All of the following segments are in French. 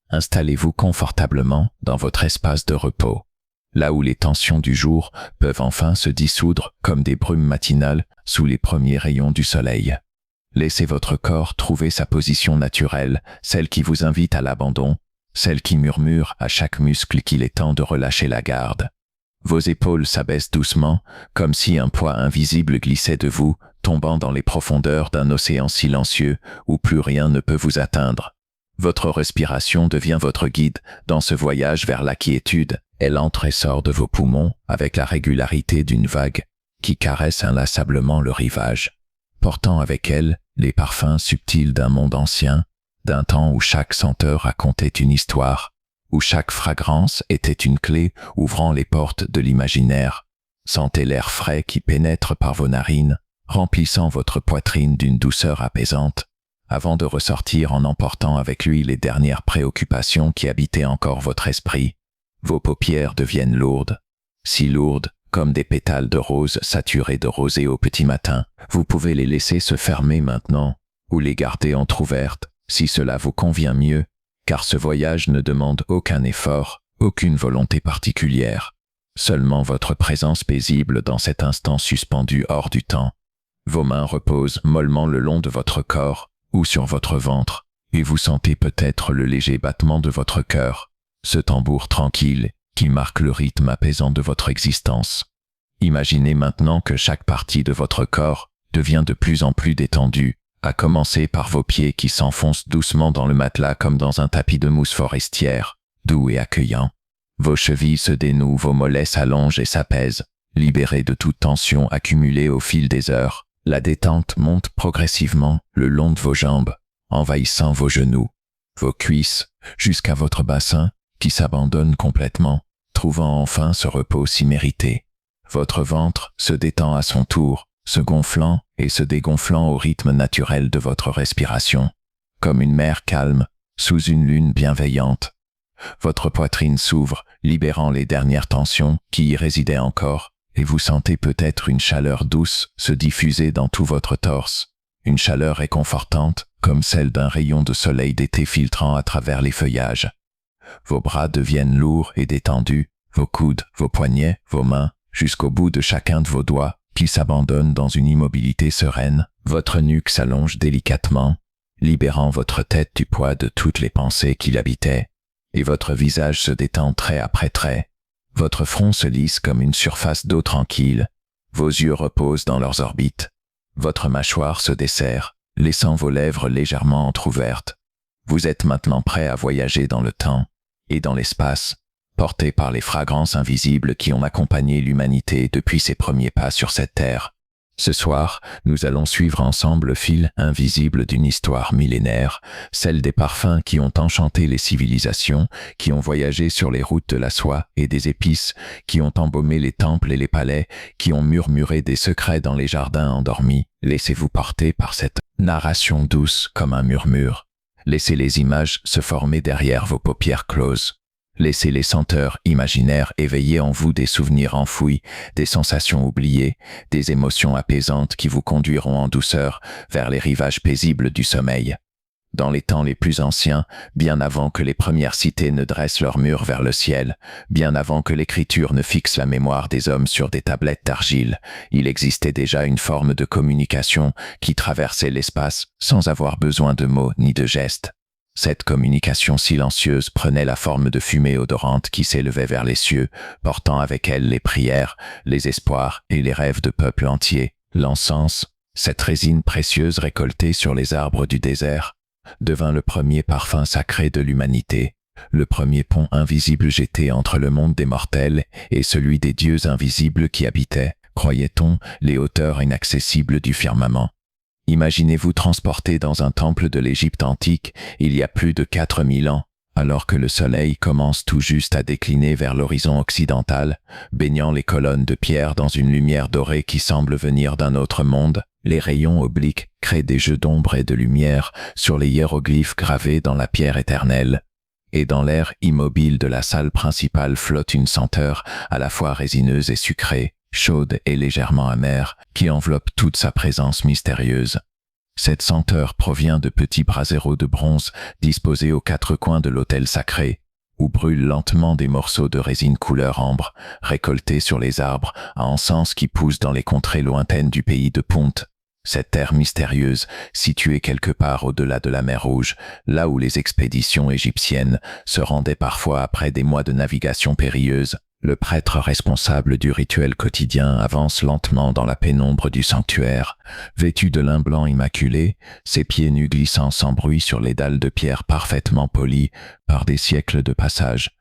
Installez-vous confortablement dans votre espace de repos, là où les tensions du jour peuvent enfin se dissoudre comme des brumes matinales sous les premiers rayons du soleil. Laissez votre corps trouver sa position naturelle, celle qui vous invite à l'abandon, celle qui murmure à chaque muscle qu'il est temps de relâcher la garde. Vos épaules s'abaissent doucement, comme si un poids invisible glissait de vous, tombant dans les profondeurs d'un océan silencieux où plus rien ne peut vous atteindre. Votre respiration devient votre guide dans ce voyage vers la quiétude. Elle entre et sort de vos poumons avec la régularité d'une vague qui caresse inlassablement le rivage, portant avec elle les parfums subtils d'un monde ancien, d'un temps où chaque senteur racontait une histoire, où chaque fragrance était une clé ouvrant les portes de l'imaginaire. Sentez l'air frais qui pénètre par vos narines, remplissant votre poitrine d'une douceur apaisante, avant de ressortir en emportant avec lui les dernières préoccupations qui habitaient encore votre esprit. Vos paupières deviennent lourdes, si lourdes comme des pétales de rose saturés de rosée au petit matin. Vous pouvez les laisser se fermer maintenant, ou les garder entr'ouvertes, si cela vous convient mieux, car ce voyage ne demande aucun effort, aucune volonté particulière, seulement votre présence paisible dans cet instant suspendu hors du temps. Vos mains reposent mollement le long de votre corps, ou sur votre ventre, et vous sentez peut-être le léger battement de votre cœur, ce tambour tranquille qui marque le rythme apaisant de votre existence. Imaginez maintenant que chaque partie de votre corps devient de plus en plus détendue, à commencer par vos pieds qui s'enfoncent doucement dans le matelas comme dans un tapis de mousse forestière, doux et accueillant. Vos chevilles se dénouent, vos mollets s'allongent et s'apaisent, libérés de toute tension accumulée au fil des heures. La détente monte progressivement le long de vos jambes, envahissant vos genoux, vos cuisses, jusqu'à votre bassin qui s'abandonne complètement, trouvant enfin ce repos si mérité. Votre ventre se détend à son tour, se gonflant et se dégonflant au rythme naturel de votre respiration, comme une mer calme, sous une lune bienveillante. Votre poitrine s'ouvre, libérant les dernières tensions qui y résidaient encore, et vous sentez peut-être une chaleur douce se diffuser dans tout votre torse, une chaleur réconfortante comme celle d'un rayon de soleil d'été filtrant à travers les feuillages. Vos bras deviennent lourds et détendus, vos coudes, vos poignets, vos mains, jusqu'au bout de chacun de vos doigts, qui s'abandonnent dans une immobilité sereine. Votre nuque s'allonge délicatement, libérant votre tête du poids de toutes les pensées qui l'habitaient, et votre visage se détend trait après trait. Votre front se lisse comme une surface d'eau tranquille, vos yeux reposent dans leurs orbites, votre mâchoire se desserre, laissant vos lèvres légèrement entr'ouvertes. Vous êtes maintenant prêt à voyager dans le temps et dans l'espace, porté par les fragrances invisibles qui ont accompagné l'humanité depuis ses premiers pas sur cette terre. Ce soir, nous allons suivre ensemble le fil invisible d'une histoire millénaire, celle des parfums qui ont enchanté les civilisations, qui ont voyagé sur les routes de la soie et des épices, qui ont embaumé les temples et les palais, qui ont murmuré des secrets dans les jardins endormis. Laissez-vous porter par cette narration douce comme un murmure. Laissez les images se former derrière vos paupières closes. Laissez les senteurs imaginaires éveiller en vous des souvenirs enfouis, des sensations oubliées, des émotions apaisantes qui vous conduiront en douceur vers les rivages paisibles du sommeil. Dans les temps les plus anciens, bien avant que les premières cités ne dressent leurs murs vers le ciel, bien avant que l'écriture ne fixe la mémoire des hommes sur des tablettes d'argile, il existait déjà une forme de communication qui traversait l'espace sans avoir besoin de mots ni de gestes. Cette communication silencieuse prenait la forme de fumée odorante qui s'élevait vers les cieux, portant avec elle les prières, les espoirs et les rêves de peuples entiers. L'encens, cette résine précieuse récoltée sur les arbres du désert, devint le premier parfum sacré de l'humanité, le premier pont invisible jeté entre le monde des mortels et celui des dieux invisibles qui habitaient, croyait-on, les hauteurs inaccessibles du firmament. Imaginez-vous transporté dans un temple de l'Égypte antique il y a plus de 4000 ans, alors que le soleil commence tout juste à décliner vers l'horizon occidental, baignant les colonnes de pierre dans une lumière dorée qui semble venir d'un autre monde. Les rayons obliques créent des jeux d'ombre et de lumière sur les hiéroglyphes gravés dans la pierre éternelle. Et dans l'air immobile de la salle principale flotte une senteur à la fois résineuse et sucrée, chaude et légèrement amère, qui enveloppe toute sa présence mystérieuse. Cette senteur provient de petits braseros de bronze disposés aux quatre coins de l'autel sacré, où brûlent lentement des morceaux de résine couleur ambre, récoltés sur les arbres à encens qui poussent dans les contrées lointaines du pays de Ponte. Cette terre mystérieuse, située quelque part au-delà de la mer Rouge, là où les expéditions égyptiennes se rendaient parfois après des mois de navigation périlleuse, le prêtre responsable du rituel quotidien avance lentement dans la pénombre du sanctuaire, vêtu de lin blanc immaculé, ses pieds nus glissant sans bruit sur les dalles de pierre parfaitement polies par des siècles de passage.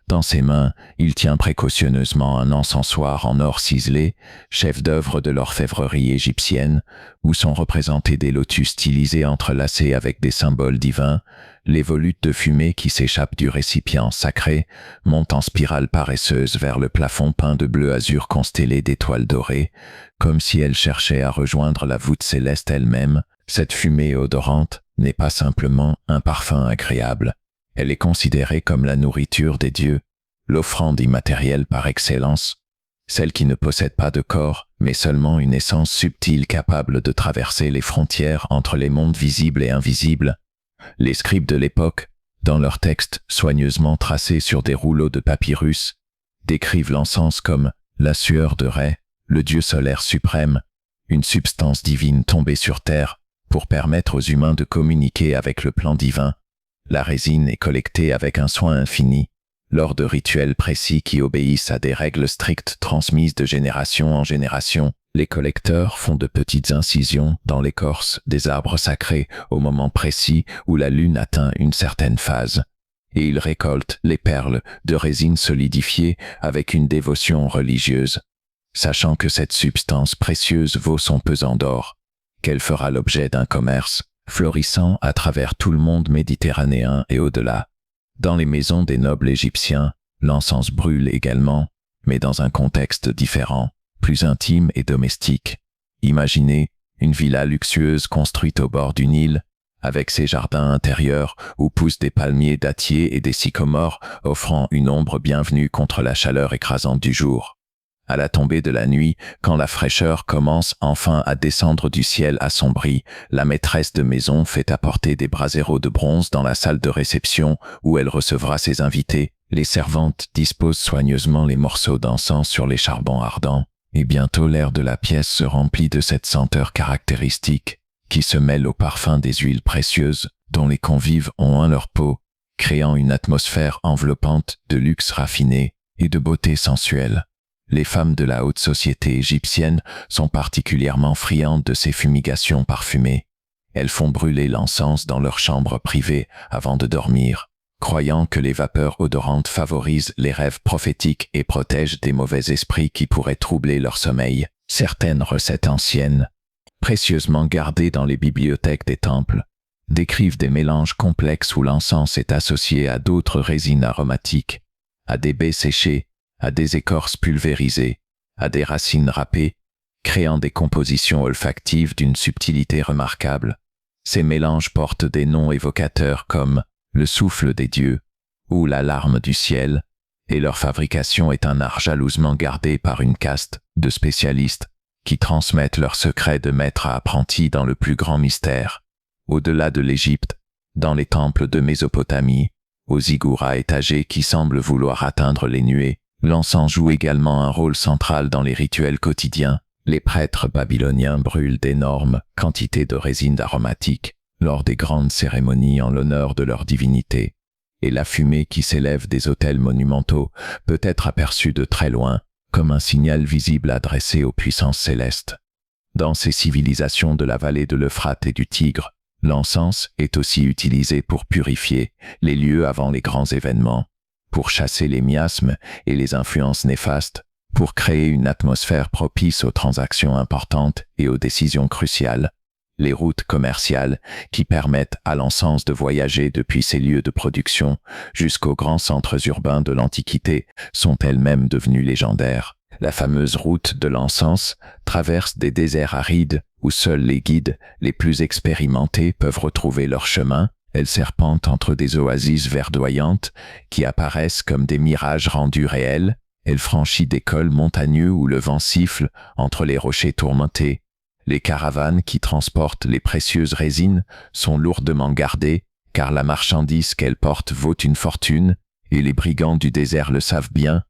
Dans ses mains, il tient précautionneusement un encensoir en or ciselé, chef d'œuvre de l'orfèvrerie égyptienne, où sont représentés des lotus stylisés entrelacés avec des symboles divins. Les volutes de fumée qui s'échappent du récipient sacré montent en spirale paresseuse vers le plafond peint de bleu azur constellé d'étoiles dorées, comme si elles cherchaient à rejoindre la voûte céleste elle-même. Cette fumée odorante n'est pas simplement un parfum agréable. Elle est considérée comme la nourriture des dieux, l'offrande immatérielle par excellence, celle qui ne possède pas de corps, mais seulement une essence subtile capable de traverser les frontières entre les mondes visibles et invisibles. Les scribes de l'époque, dans leurs textes soigneusement tracés sur des rouleaux de papyrus, décrivent l'encens comme la sueur de Ré, le dieu solaire suprême, une substance divine tombée sur terre pour permettre aux humains de communiquer avec le plan divin. La résine est collectée avec un soin infini, lors de rituels précis qui obéissent à des règles strictes transmises de génération en génération. Les collecteurs font de petites incisions dans l'écorce des arbres sacrés au moment précis où la lune atteint une certaine phase, et ils récoltent les perles de résine solidifiées avec une dévotion religieuse, sachant que cette substance précieuse vaut son pesant d'or, qu'elle fera l'objet d'un commerce florissant à travers tout le monde méditerranéen et au-delà. Dans les maisons des nobles égyptiens, l'encens brûle également, mais dans un contexte différent, plus intime et domestique. Imaginez une villa luxueuse construite au bord du Nil, avec ses jardins intérieurs où poussent des palmiers dattiers et des sycomores offrant une ombre bienvenue contre la chaleur écrasante du jour. À la tombée de la nuit, quand la fraîcheur commence enfin à descendre du ciel assombri, la maîtresse de maison fait apporter des braseros de bronze dans la salle de réception où elle recevra ses invités. Les servantes disposent soigneusement les morceaux d'encens sur les charbons ardents, et bientôt l'air de la pièce se remplit de cette senteur caractéristique qui se mêle au parfum des huiles précieuses dont les convives ont oint leur peau, créant une atmosphère enveloppante de luxe raffiné et de beauté sensuelle. Les femmes de la haute société égyptienne sont particulièrement friandes de ces fumigations parfumées. Elles font brûler l'encens dans leurs chambres privées avant de dormir, croyant que les vapeurs odorantes favorisent les rêves prophétiques et protègent des mauvais esprits qui pourraient troubler leur sommeil. Certaines recettes anciennes, précieusement gardées dans les bibliothèques des temples, décrivent des mélanges complexes où l'encens est associé à d'autres résines aromatiques, à des baies séchées, à des écorces pulvérisées, à des racines râpées, créant des compositions olfactives d'une subtilité remarquable. Ces mélanges portent des noms évocateurs comme le souffle des dieux ou la larme du ciel, et leur fabrication est un art jalousement gardé par une caste de spécialistes qui transmettent leurs secrets de maître à apprenti dans le plus grand mystère. Au-delà de l'Égypte, dans les temples de Mésopotamie, aux ziggourats étagés qui semblent vouloir atteindre les nuées, l'encens joue également un rôle central dans les rituels quotidiens. Les prêtres babyloniens brûlent d'énormes quantités de résine aromatique lors des grandes cérémonies en l'honneur de leur divinité, et la fumée qui s'élève des autels monumentaux peut être aperçue de très loin, comme un signal visible adressé aux puissances célestes. Dans ces civilisations de la vallée de l'Euphrate et du Tigre, l'encens est aussi utilisé pour purifier les lieux avant les grands événements, pour chasser les miasmes et les influences néfastes, pour créer une atmosphère propice aux transactions importantes et aux décisions cruciales. Les routes commerciales qui permettent à l'encens de voyager depuis ses lieux de production jusqu'aux grands centres urbains de l'Antiquité sont elles-mêmes devenues légendaires. La fameuse route de l'encens traverse des déserts arides où seuls les guides les plus expérimentés peuvent retrouver leur chemin. Elle serpente entre des oasis verdoyantes qui apparaissent comme des mirages rendus réels. Elle franchit des cols montagneux où le vent siffle entre les rochers tourmentés. Les caravanes qui transportent les précieuses résines sont lourdement gardées, car la marchandise qu'elles portent vaut une fortune, et les brigands du désert le savent bien.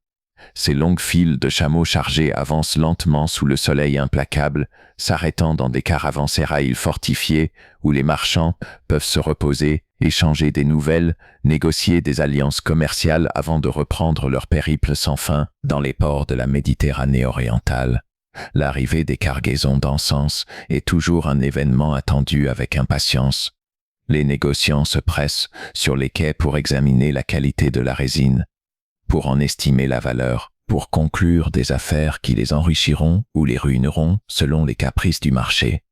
Ces longues files de chameaux chargés avancent lentement sous le soleil implacable, s'arrêtant dans des caravansérails fortifiés où les marchands peuvent se reposer, échanger des nouvelles, négocier des alliances commerciales avant de reprendre leur périple sans fin dans les ports de la Méditerranée orientale. L'arrivée des cargaisons d'encens est toujours un événement attendu avec impatience. Les négociants se pressent sur les quais pour examiner la qualité de la résine, pour en estimer la valeur, pour conclure des affaires qui les enrichiront ou les ruineront selon les caprices du marché.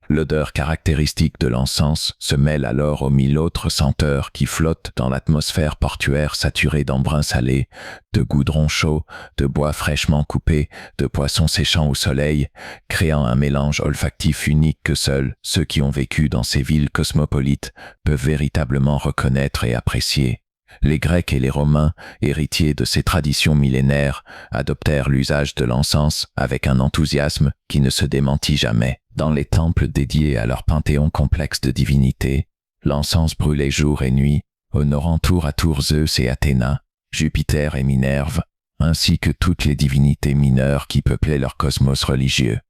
L'odeur caractéristique de l'encens se mêle alors aux 1000 autres senteurs qui flottent dans l'atmosphère portuaire saturée d'embrun salé, de goudron chaud, de bois fraîchement coupé, de poissons séchant au soleil, créant un mélange olfactif unique que seuls ceux qui ont vécu dans ces villes cosmopolites peuvent véritablement reconnaître et apprécier. Les Grecs et les Romains, héritiers de ces traditions millénaires, adoptèrent l'usage de l'encens avec un enthousiasme qui ne se démentit jamais. Dans les temples dédiés à leur panthéon complexe de divinités, l'encens brûlait jour et nuit, honorant tour à tour Zeus et Athéna, Jupiter et Minerve, ainsi que toutes les divinités mineures qui peuplaient leur cosmos religieux.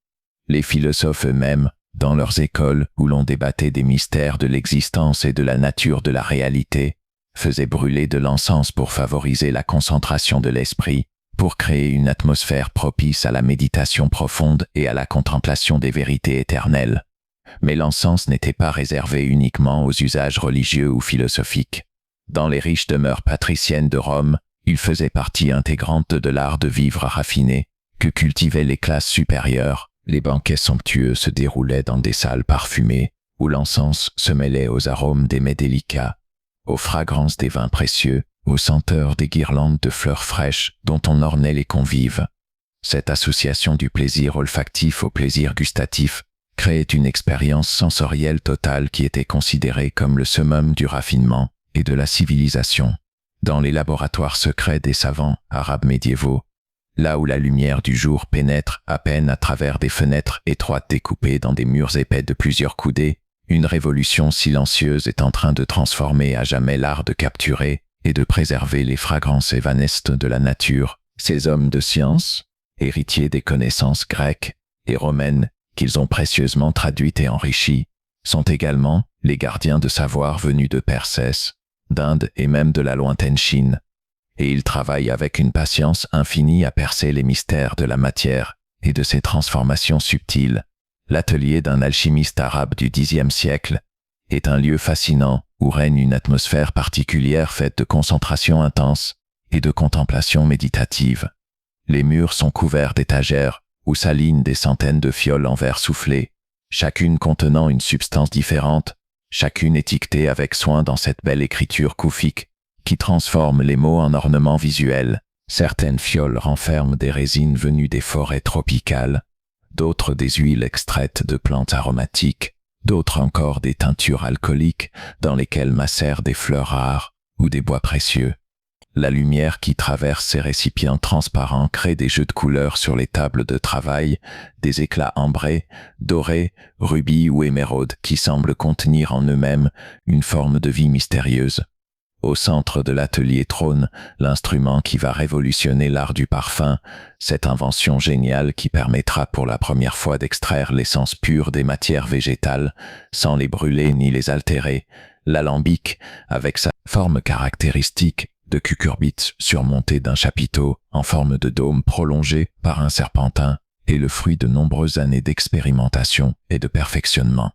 Les philosophes eux-mêmes, dans leurs écoles où l'on débattait des mystères de l'existence et de la nature de la réalité, faisaient brûler de l'encens pour favoriser la concentration de l'esprit, pour créer une atmosphère propice à la méditation profonde et à la contemplation des vérités éternelles. Mais l'encens n'était pas réservé uniquement aux usages religieux ou philosophiques. Dans les riches demeures patriciennes de Rome, il faisait partie intégrante de l'art de vivre raffiné, que cultivaient les classes supérieures. Les banquets somptueux se déroulaient dans des salles parfumées, où l'encens se mêlait aux arômes des mets délicats, aux fragrances des vins précieux, aux senteurs des guirlandes de fleurs fraîches dont on ornait les convives. Cette association du plaisir olfactif au plaisir gustatif créait une expérience sensorielle totale qui était considérée comme le summum du raffinement et de la civilisation. Dans les laboratoires secrets des savants arabes médiévaux, là où la lumière du jour pénètre à peine à travers des fenêtres étroites découpées dans des murs épais de plusieurs coudées, une révolution silencieuse est en train de transformer à jamais l'art de capturer et de préserver les fragrances évanescentes de la nature. Ces hommes de science, héritiers des connaissances grecques et romaines qu'ils ont précieusement traduites et enrichies, sont également les gardiens de savoir venus de Persès, d'Inde et même de la lointaine Chine. Et ils travaillent avec une patience infinie à percer les mystères de la matière et de ses transformations subtiles. L'atelier d'un alchimiste arabe du Xe siècle est un lieu fascinant où règne une atmosphère particulière faite de concentration intense et de contemplation méditative. Les murs sont couverts d'étagères où s'alignent des centaines de fioles en verre soufflé, chacune contenant une substance différente, chacune étiquetée avec soin dans cette belle écriture koufique qui transforme les mots en ornements visuels. Certaines fioles renferment des résines venues des forêts tropicales, d'autres des huiles extraites de plantes aromatiques, d'autres encore des teintures alcooliques dans lesquelles macèrent des fleurs rares ou des bois précieux. La lumière qui traverse ces récipients transparents crée des jeux de couleurs sur les tables de travail, des éclats ambrés, dorés, rubis ou émeraudes qui semblent contenir en eux-mêmes une forme de vie mystérieuse. Au centre de l'atelier trône l'instrument qui va révolutionner l'art du parfum, cette invention géniale qui permettra pour la première fois d'extraire l'essence pure des matières végétales, sans les brûler ni les altérer. L'alambic, avec sa forme caractéristique de cucurbite surmonté d'un chapiteau en forme de dôme prolongé par un serpentin, est le fruit de nombreuses années d'expérimentation et de perfectionnement.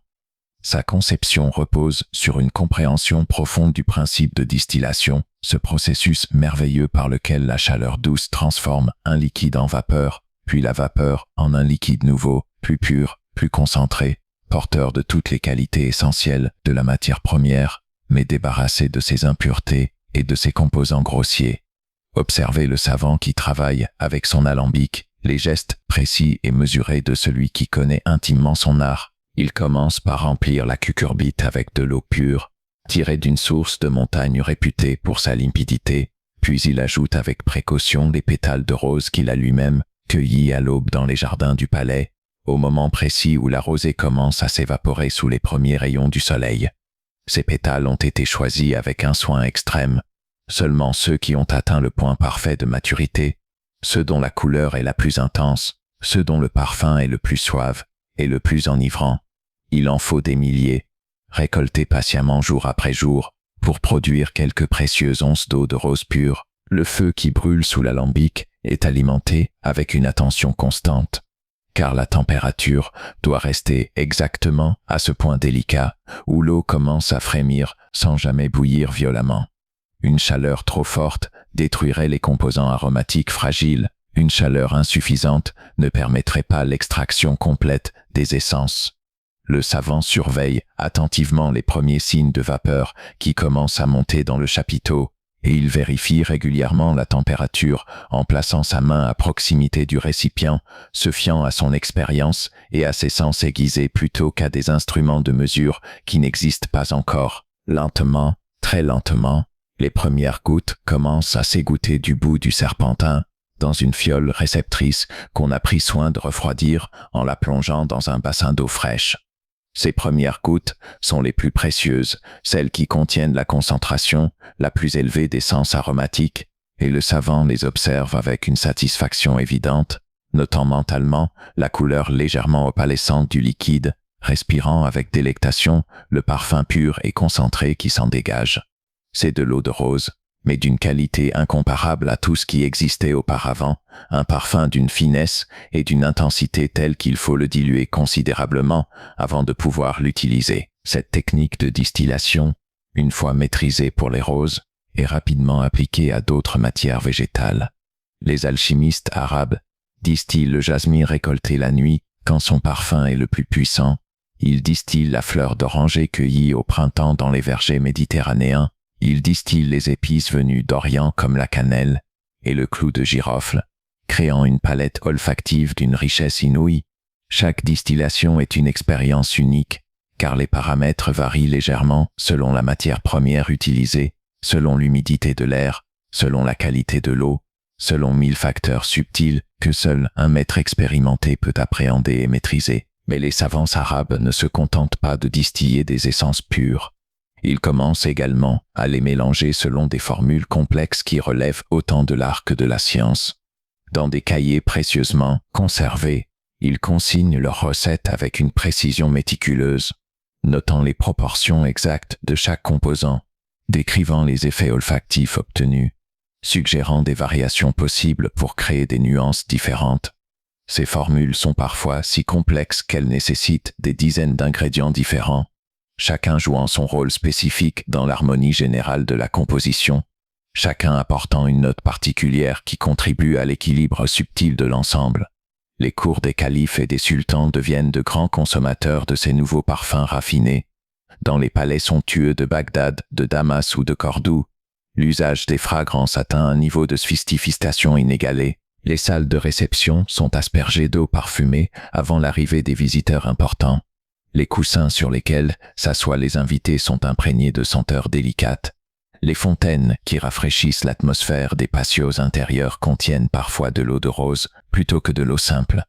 Sa conception repose sur une compréhension profonde du principe de distillation, ce processus merveilleux par lequel la chaleur douce transforme un liquide en vapeur, puis la vapeur en un liquide nouveau, plus pur, plus concentré, porteur de toutes les qualités essentielles de la matière première, mais débarrassé de ses impuretés et de ses composants grossiers. Observez le savant qui travaille avec son alambic, les gestes précis et mesurés de celui qui connaît intimement son art. Il commence par remplir la cucurbite avec de l'eau pure, tirée d'une source de montagne réputée pour sa limpidité, puis il ajoute avec précaution les pétales de rose qu'il a lui-même cueillis à l'aube dans les jardins du palais, au moment précis où la rosée commence à s'évaporer sous les premiers rayons du soleil. Ces pétales ont été choisis avec un soin extrême. Seulement ceux qui ont atteint le point parfait de maturité, ceux dont la couleur est la plus intense, ceux dont le parfum est le plus suave et le plus enivrant. Il en faut des milliers, récoltés patiemment jour après jour, pour produire quelques précieuses onces d'eau de rose pure. Le feu qui brûle sous l'alambic est alimenté avec une attention constante, car la température doit rester exactement à ce point délicat où l'eau commence à frémir sans jamais bouillir violemment. Une chaleur trop forte détruirait les composants aromatiques fragiles. Une chaleur insuffisante ne permettrait pas l'extraction complète des essences. Le savant surveille attentivement les premiers signes de vapeur qui commencent à monter dans le chapiteau, et il vérifie régulièrement la température en plaçant sa main à proximité du récipient, se fiant à son expérience et à ses sens aiguisés plutôt qu'à des instruments de mesure qui n'existent pas encore. Lentement, très lentement, les premières gouttes commencent à s'égoutter du bout du serpentin dans une fiole réceptrice qu'on a pris soin de refroidir en la plongeant dans un bassin d'eau fraîche. Ces premières gouttes sont les plus précieuses, celles qui contiennent la concentration la plus élevée d'essences aromatiques, et le savant les observe avec une satisfaction évidente, notant mentalement la couleur légèrement opalescente du liquide, respirant avec délectation le parfum pur et concentré qui s'en dégage. C'est de l'eau de rose, mais d'une qualité incomparable à tout ce qui existait auparavant, un parfum d'une finesse et d'une intensité telle qu'il faut le diluer considérablement avant de pouvoir l'utiliser. Cette technique de distillation, une fois maîtrisée pour les roses, est rapidement appliquée à d'autres matières végétales. Les alchimistes arabes distillent le jasmin récolté la nuit quand son parfum est le plus puissant. Ils distillent la fleur d'oranger cueillie au printemps dans les vergers méditerranéens. Ils distillent les épices venues d'Orient comme la cannelle et le clou de girofle, créant une palette olfactive d'une richesse inouïe. Chaque distillation est une expérience unique, car les paramètres varient légèrement selon la matière première utilisée, selon l'humidité de l'air, selon la qualité de l'eau, selon 1000 facteurs subtils que seul un maître expérimenté peut appréhender et maîtriser. Mais les savants arabes ne se contentent pas de distiller des essences pures. Ils commencent également à les mélanger selon des formules complexes qui relèvent autant de l'art que de la science. Dans des cahiers précieusement conservés, ils consignent leurs recettes avec une précision méticuleuse, notant les proportions exactes de chaque composant, décrivant les effets olfactifs obtenus, suggérant des variations possibles pour créer des nuances différentes. Ces formules sont parfois si complexes qu'elles nécessitent des dizaines d'ingrédients différents, chacun jouant son rôle spécifique dans l'harmonie générale de la composition, chacun apportant une note particulière qui contribue à l'équilibre subtil de l'ensemble. Les cours des califes et des sultans deviennent de grands consommateurs de ces nouveaux parfums raffinés. Dans les palais somptueux de Bagdad, de Damas ou de Cordoue, l'usage des fragrances atteint un niveau de sophistication inégalé. Les salles de réception sont aspergées d'eau parfumée avant l'arrivée des visiteurs importants. Les coussins sur lesquels s'assoient les invités sont imprégnés de senteurs délicates. Les fontaines qui rafraîchissent l'atmosphère des patios intérieurs contiennent parfois de l'eau de rose plutôt que de l'eau simple.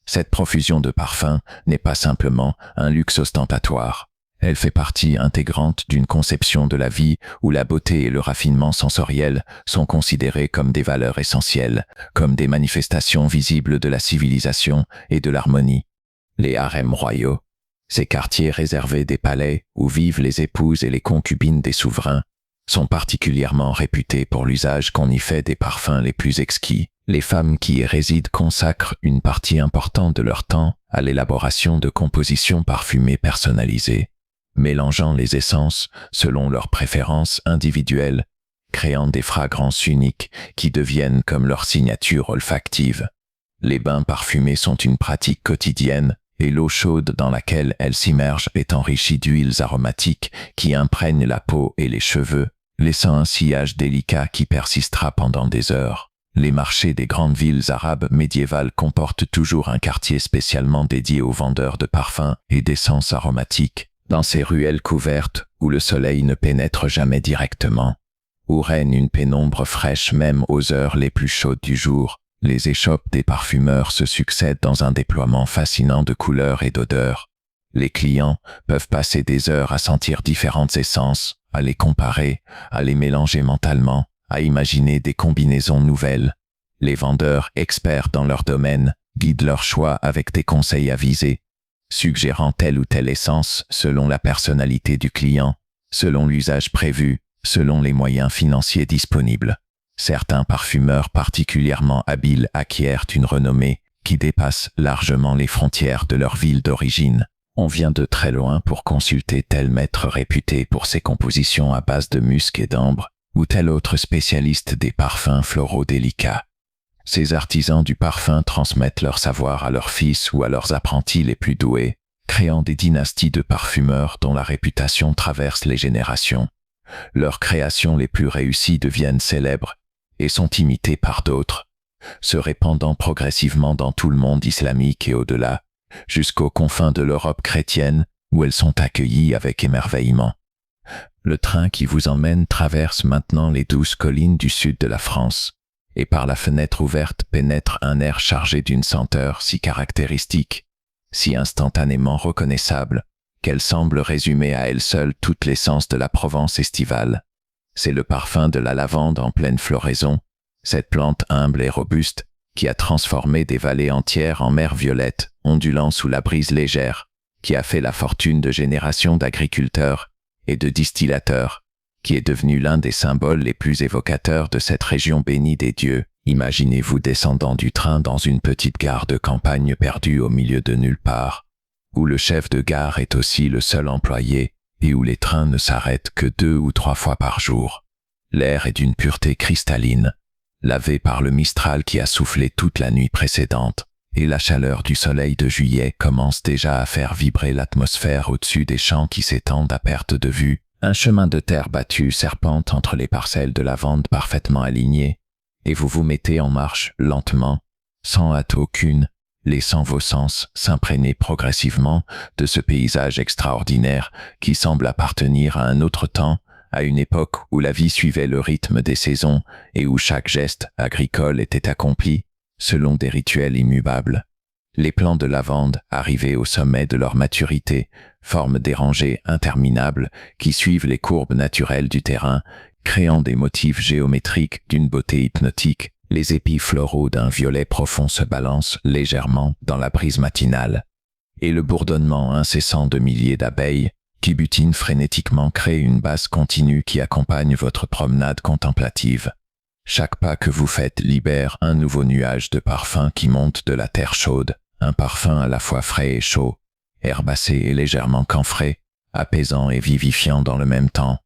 Cette profusion de parfums n'est pas simplement un luxe ostentatoire. Elle fait partie intégrante d'une conception de la vie où la beauté et le raffinement sensoriel sont considérés comme des valeurs essentielles, comme des manifestations visibles de la civilisation et de l'harmonie. Les harems royaux, ces quartiers réservés des palais où vivent les épouses et les concubines des souverains, sont particulièrement réputés pour l'usage qu'on y fait des parfums les plus exquis. Les femmes qui y résident consacrent une partie importante de leur temps à l'élaboration de compositions parfumées personnalisées, mélangeant les essences selon leurs préférences individuelles, créant des fragrances uniques qui deviennent comme leur signature olfactive. Les bains parfumés sont une pratique quotidienne et l'eau chaude dans laquelle elles s'immergent est enrichie d'huiles aromatiques qui imprègnent la peau et les cheveux, laissant un sillage délicat qui persistera pendant des heures. Les marchés des grandes villes arabes médiévales comportent toujours un quartier spécialement dédié aux vendeurs de parfums et d'essences aromatiques. Dans ces ruelles couvertes où le soleil ne pénètre jamais directement, où règne une pénombre fraîche même aux heures les plus chaudes du jour, Les échoppes des parfumeurs se succèdent dans un déploiement fascinant de couleurs et d'odeurs. Les clients peuvent passer des heures à sentir différentes essences, à les comparer, à les mélanger mentalement, à imaginer des combinaisons nouvelles. Les vendeurs, experts dans leur domaine, guident leur choix avec des conseils avisés, suggérant telle ou telle essence selon la personnalité du client, selon l'usage prévu, selon les moyens financiers disponibles. Certains parfumeurs particulièrement habiles acquièrent une renommée qui dépasse largement les frontières de leur ville d'origine. On vient de très loin pour consulter tel maître réputé pour ses compositions à base de musc et d'ambre, ou tel autre spécialiste des parfums floraux délicats. Ces artisans du parfum transmettent leur savoir à leurs fils ou à leurs apprentis les plus doués, créant des dynasties de parfumeurs dont la réputation traverse les générations. Leurs créations les plus réussies deviennent célèbres et sont imitées par d'autres, se répandant progressivement dans tout le monde islamique et au-delà, jusqu'aux confins de l'Europe chrétienne où elles sont accueillies avec émerveillement. Le train qui vous emmène traverse maintenant les douces collines du sud de la France, et par la fenêtre ouverte pénètre un air chargé d'une senteur si caractéristique, si instantanément reconnaissable, qu'elle semble résumer à elle seule toute l'essence de la Provence estivale. C'est le parfum de la lavande en pleine floraison, cette plante humble et robuste qui a transformé des vallées entières en mer violette, ondulant sous la brise légère, qui a fait la fortune de générations d'agriculteurs et de distillateurs, qui est devenu l'un des symboles les plus évocateurs de cette région bénie des dieux. Imaginez-vous descendant du train dans une petite gare de campagne perdue au milieu de nulle part, où le chef de gare est aussi le seul employé et où les trains ne s'arrêtent que 2 ou 3 fois par jour. L'air est d'une pureté cristalline, lavé par le mistral qui a soufflé toute la nuit précédente, et la chaleur du soleil de juillet commence déjà à faire vibrer l'atmosphère au-dessus des champs qui s'étendent à perte de vue. Un chemin de terre battue serpente entre les parcelles de lavande parfaitement alignées, et vous vous mettez en marche lentement, sans hâte aucune, laissant vos sens s'imprégner progressivement de ce paysage extraordinaire qui semble appartenir à un autre temps, à une époque où la vie suivait le rythme des saisons et où chaque geste agricole était accompli selon des rituels immuables. Les plants de lavande, arrivés au sommet de leur maturité, forment des rangées interminables qui suivent les courbes naturelles du terrain, créant des motifs géométriques d'une beauté hypnotique. Les épis floraux d'un violet profond se balancent légèrement dans la brise matinale, et le bourdonnement incessant de milliers d'abeilles qui butinent frénétiquement crée une basse continue qui accompagne votre promenade contemplative. Chaque pas que vous faites libère un nouveau nuage de parfum qui monte de la terre chaude, un parfum à la fois frais et chaud, herbacé et légèrement camphré, apaisant et vivifiant dans le même temps.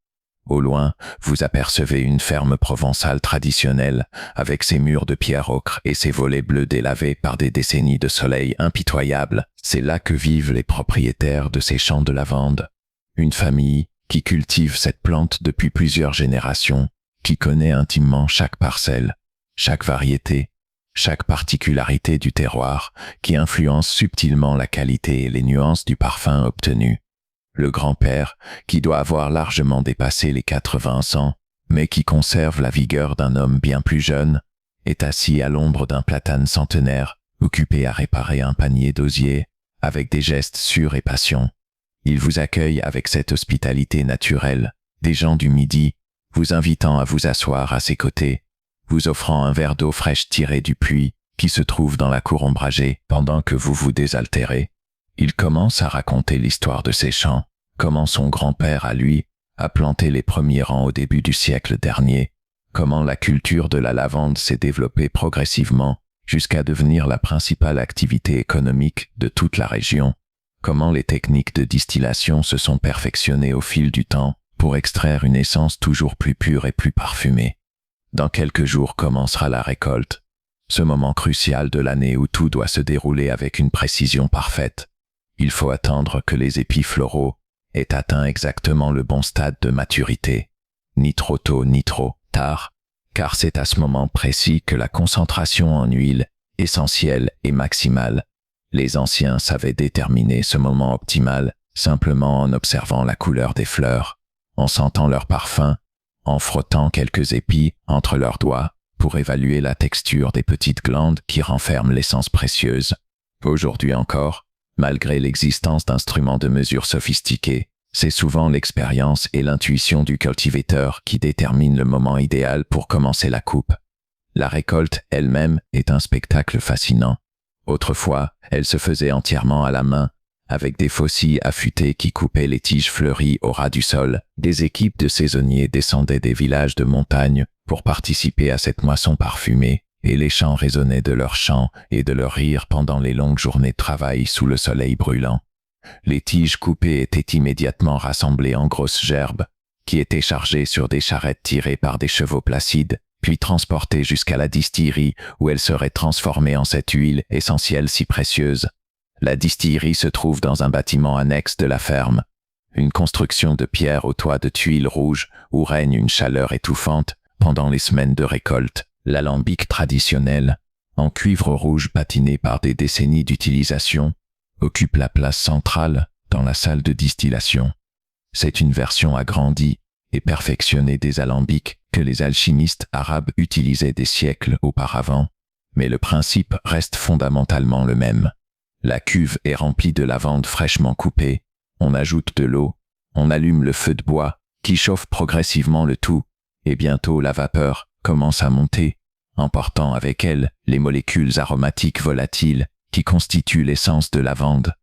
Au loin, vous apercevez une ferme provençale traditionnelle, avec ses murs de pierre ocre et ses volets bleus délavés par des décennies de soleil impitoyable. C'est là que vivent les propriétaires de ces champs de lavande. Une famille qui cultive cette plante depuis plusieurs générations, qui connaît intimement chaque parcelle, chaque variété, chaque particularité du terroir, qui influence subtilement la qualité et les nuances du parfum obtenu. Le grand-père, qui doit avoir largement dépassé les 80 ans, mais qui conserve la vigueur d'un homme bien plus jeune, est assis à l'ombre d'un platane centenaire, occupé à réparer un panier d'osier, avec des gestes sûrs et patients. Il vous accueille avec cette hospitalité naturelle, des gens du Midi, vous invitant à vous asseoir à ses côtés, vous offrant un verre d'eau fraîche tirée du puits, qui se trouve dans la cour ombragée, pendant que vous vous désaltérez. Il commence à raconter l'histoire de ces champs, comment son grand-père à lui a planté les premiers rangs au début du siècle dernier, comment la culture de la lavande s'est développée progressivement jusqu'à devenir la principale activité économique de toute la région, comment les techniques de distillation se sont perfectionnées au fil du temps pour extraire une essence toujours plus pure et plus parfumée. Dans quelques jours commencera la récolte, ce moment crucial de l'année où tout doit se dérouler avec une précision parfaite. Il faut attendre que les épis floraux aient atteint exactement le bon stade de maturité, ni trop tôt ni trop tard, car c'est à ce moment précis que la concentration en huile, essentielle et maximale. Les anciens savaient déterminer ce moment optimal simplement en observant la couleur des fleurs, en sentant leur parfum, en frottant quelques épis entre leurs doigts pour évaluer la texture des petites glandes qui renferment l'essence précieuse. Aujourd'hui encore, malgré l'existence d'instruments de mesure sophistiqués, c'est souvent l'expérience et l'intuition du cultivateur qui déterminent le moment idéal pour commencer la coupe. La récolte elle-même est un spectacle fascinant. Autrefois, elle se faisait entièrement à la main, avec des faucilles affûtées qui coupaient les tiges fleuries au ras du sol. Des équipes de saisonniers descendaient des villages de montagne pour participer à cette moisson parfumée, et les chants résonnaient de leurs chants et de leurs rires pendant les longues journées de travail sous le soleil brûlant. Les tiges coupées étaient immédiatement rassemblées en grosses gerbes, qui étaient chargées sur des charrettes tirées par des chevaux placides, puis transportées jusqu'à la distillerie où elles seraient transformées en cette huile essentielle si précieuse. La distillerie se trouve dans un bâtiment annexe de la ferme, une construction de pierre au toit de tuiles rouges où règne une chaleur étouffante pendant les semaines de récolte. L'alambic traditionnel, en cuivre rouge patiné par des décennies d'utilisation, occupe la place centrale dans la salle de distillation. C'est une version agrandie et perfectionnée des alambics que les alchimistes arabes utilisaient des siècles auparavant, mais le principe reste fondamentalement le même. La cuve est remplie de lavande fraîchement coupée, on ajoute de l'eau, on allume le feu de bois qui chauffe progressivement le tout, et bientôt la vapeur commence à monter, emportant avec elle les molécules aromatiques volatiles qui constituent l'essence de lavande.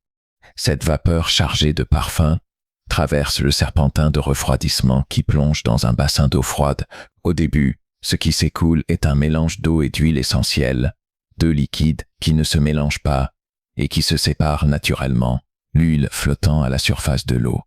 Cette vapeur chargée de parfums traverse le serpentin de refroidissement qui plonge dans un bassin d'eau froide. Au début, ce qui s'écoule est un mélange d'eau et d'huile essentielle, deux liquides qui ne se mélangent pas et qui se séparent naturellement, l'huile flottant à la surface de l'eau.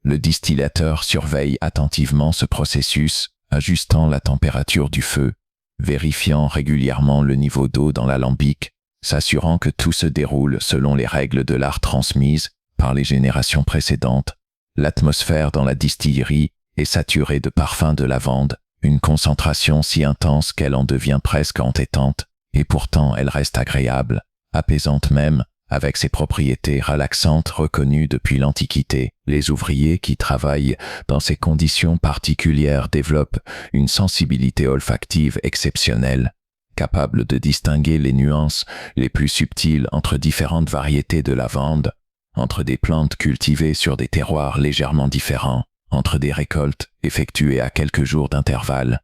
Le distillateur surveille attentivement ce processus, ajustant la température du feu, vérifiant régulièrement le niveau d'eau dans l'alambic, s'assurant que tout se déroule selon les règles de l'art transmises par les générations précédentes. L'atmosphère dans la distillerie est saturée de parfums de lavande, une concentration si intense qu'elle en devient presque entêtante, et pourtant elle reste agréable, apaisante même, avec ses propriétés relaxantes reconnues depuis l'Antiquité. Les ouvriers qui travaillent dans ces conditions particulières développent une sensibilité olfactive exceptionnelle, capable de distinguer les nuances les plus subtiles entre différentes variétés de lavande, entre des plantes cultivées sur des terroirs légèrement différents, entre des récoltes effectuées à quelques jours d'intervalle.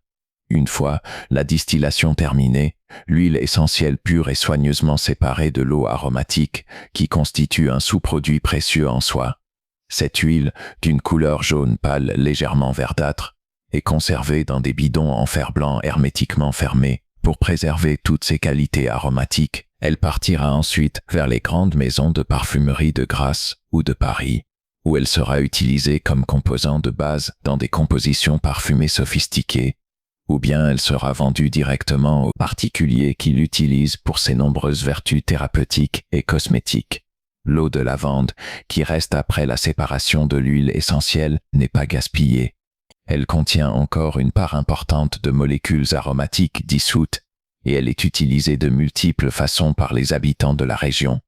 Une fois la distillation terminée, l'huile essentielle pure est soigneusement séparée de l'eau aromatique qui constitue un sous-produit précieux en soi. Cette huile, d'une couleur jaune pâle légèrement verdâtre, est conservée dans des bidons en fer blanc hermétiquement fermés pour préserver toutes ses qualités aromatiques. Elle partira ensuite vers les grandes maisons de parfumerie de Grasse ou de Paris, où elle sera utilisée comme composant de base dans des compositions parfumées sophistiquées, ou bien elle sera vendue directement aux particuliers qui l'utilisent pour ses nombreuses vertus thérapeutiques et cosmétiques. L'eau de lavande, qui reste après la séparation de l'huile essentielle, n'est pas gaspillée. Elle contient encore une part importante de molécules aromatiques dissoutes, et elle est utilisée de multiples façons par les habitants de la région.